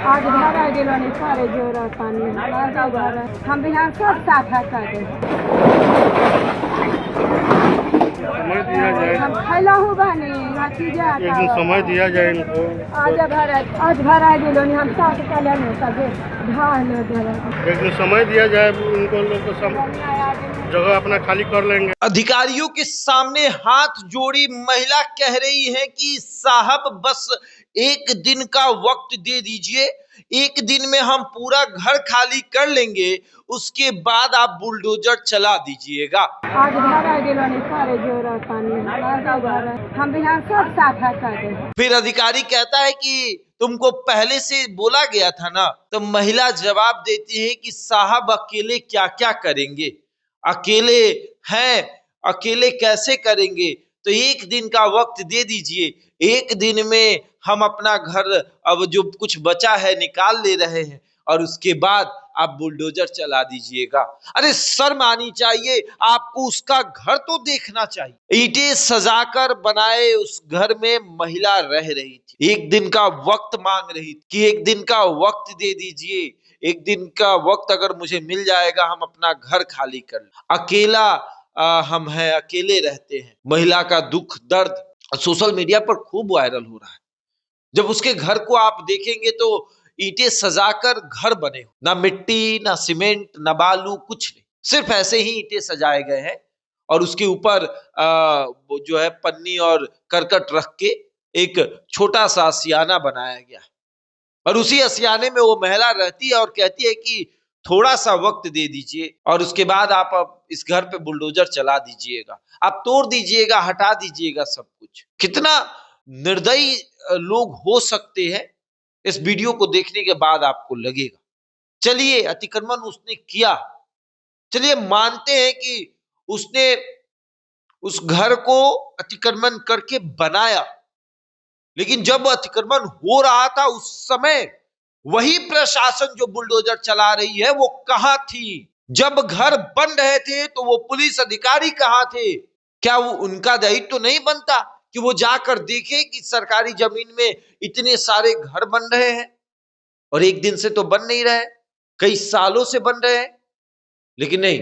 आज भरा गेलो नहीं सारे जोरा पानी भरा हम बिहार सब साफा कर दे समय दिया जाए, हम खैला हो बानी नतीजा एक दिन समय दिया जाए इनको। आज भरा गेलो नहीं हम साफ कलर में सब धान भरा एक दिन समय दिया जाए, उनको लोग को जगह अपना खाली कर लेंगे। अधिकारियों के सामने हाथ जोड़ी महिला कह रही है कि साहब बस एक दिन का वक्त दे दीजिए, एक दिन में हम पूरा घर खाली कर लेंगे, उसके बाद आप बुलडोजर चला दीजिएगा। आज भरा गेलो नहीं सारे जोरा पानी भरा हम बिहार सब साफा कर दे। फिर अधिकारी कहता है कि तुमको पहले से बोला गया था ना। तो महिला जवाब देती है कि साहब अकेले क्या क्या करेंगे, अकेले हैं, अकेले कैसे करेंगे, तो एक दिन का वक्त दे दीजिए, एक दिन में हम अपना घर अब जो कुछ बचा है निकाल ले रहे हैं और उसके बाद आप बुलडोजर चला दीजिएगा। अरे शर्म आनी चाहिए आपको, उसका घर तो देखना चाहिए। ईंटें सजाकर बनाए उस घर में महिला रह रही थी, एक दिन का वक्त मांग रही थी कि एक दिन का वक्त दे दीजिए, एक दिन का वक्त अगर मुझे मिल जाएगा हम अपना घर खाली कर लें। अकेला हम हैं, अकेले रहते हैं। महिला का दुख दर्द सोशल मीडिया पर खूब वायरल हो रहा है। जब उसके घर को आप देखेंगे तो ईंटें सजाकर घर बने हो, ना मिट्टी ना सीमेंट ना बालू, कुछ नहीं, सिर्फ ऐसे ही ईंटें सजाए गए हैं और उसके ऊपर वो जो है पन्नी और करकट रख के एक छोटा सा आशियाना बनाया गया है और उसी आशियाने में वो महिला रहती है और कहती है कि थोड़ा सा वक्त दे दीजिए और उसके बाद आप इस घर पे बुलडोजर चला दीजिएगा, आप तोड़ दीजिएगा, हटा दीजिएगा सब कुछ। कितना निर्दयी लोग हो सकते हैं, इस वीडियो को देखने के बाद आपको लगेगा। चलिए अतिक्रमण उसने किया, चलिए मानते हैं कि उसने उस घर को अतिक्रमण करके बनाया, लेकिन जब अतिक्रमण हो रहा था उस समय वही प्रशासन जो बुलडोजर चला रही है वो कहां थी? जब घर बन रहे थे तो वो पुलिस अधिकारी कहां थे? क्या वो उनका दायित्व तो नहीं बनता कि वो जाकर देखे कि सरकारी जमीन में इतने सारे घर बन रहे हैं और एक दिन से तो बन नहीं रहे, कई सालों से बन रहे हैं। लेकिन नहीं,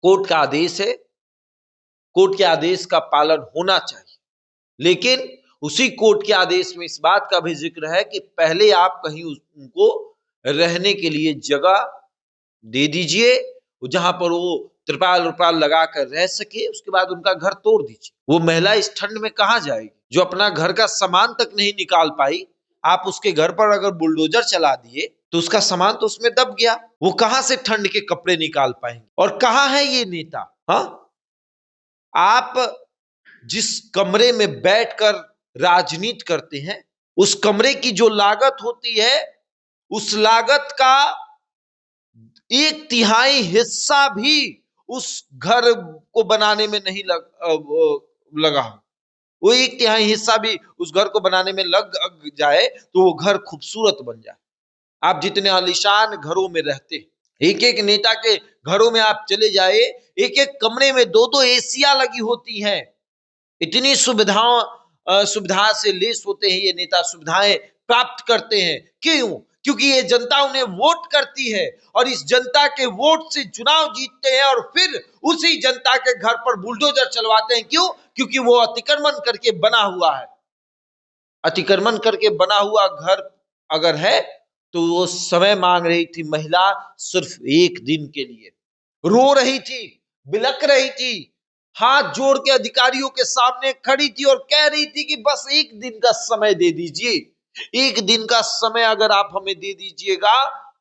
कोर्ट का आदेश है, कोर्ट के आदेश का पालन होना चाहिए। लेकिन उसी कोर्ट के आदेश में इस बात का भी जिक्र है कि पहले आप कहीं उनको रहने के लिए जगह दे दीजिए, जहां पर वो त्रिपाल उरपाल लगा कर रह सके, उसके बाद उनका घर तोड़ दीजिए। वो महिला इस ठंड में कहां जाएगी? जो अपना घर का सामान तक नहीं निकाल पाई, आप उसके घर पर अगर बुलडोजर चला दिए तो उसका सामान तो उसमें दब गया, वो कहां से ठंड के कपड़े निकाल पाएंगे? और कहां है ये नेता? हाँ, आप जिस कमरे में बैठकर राजनीति करते हैं उस कमरे की जो लागत होती है उस लागत का 1/3 हिस्सा भी उस घर को बनाने में नहीं लगा। वो 1/3 हिस्सा भी उस घर को बनाने में लग जाए तो वो घर खूबसूरत बन जाए। आप जितने आलीशान घरों में रहते हैं, एक एक नेता के घरों में आप चले जाए, एक एक कमरे में 2-2 एसियां लगी होती हैं। इतनी सुविधा से लेस होते हैं ये नेता, सुविधाएं प्राप्त करते हैं। क्यों? क्योंकि ये जनता उन्हें वोट करती है और इस जनता के वोट से चुनाव जीतते हैं और फिर उसी जनता के घर पर बुलडोजर चलवाते हैं। क्यों? क्योंकि वो अतिक्रमण करके बना हुआ है। अतिक्रमण करके बना हुआ घर अगर है तो वो समय मांग रही थी महिला सिर्फ एक दिन के लिए, रो रही थी, बिलक रही थी, हाथ जोड़ के अधिकारियों के सामने खड़ी थी और कह रही थी कि बस एक दिन का समय दे दीजिए, एक दिन का समय अगर आप हमें दे दीजिएगा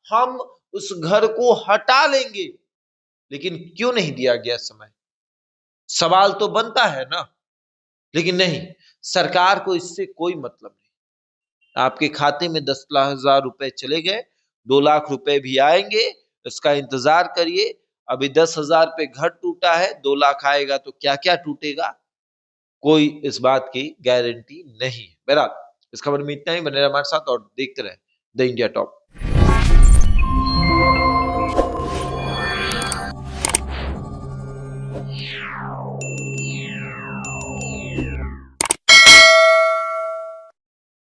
हम उस घर को हटा लेंगे। लेकिन क्यों नहीं दिया गया समय? सवाल तो बनता है ना। लेकिन नहीं, सरकार को इससे कोई मतलब नहीं। आपके खाते में 10,000 रुपए चले गए, 2 लाख रुपए भी आएंगे, इसका इंतजार करिए। अभी 10,000 पे घर टूटा है, 2 लाख आएगा तो क्या क्या टूटेगा, कोई इस बात की गारंटी नहीं है। बहरहाल इस खबर में इतना ही। बने रहिए हमारे साथ और देखते रहे द इंडिया टॉप।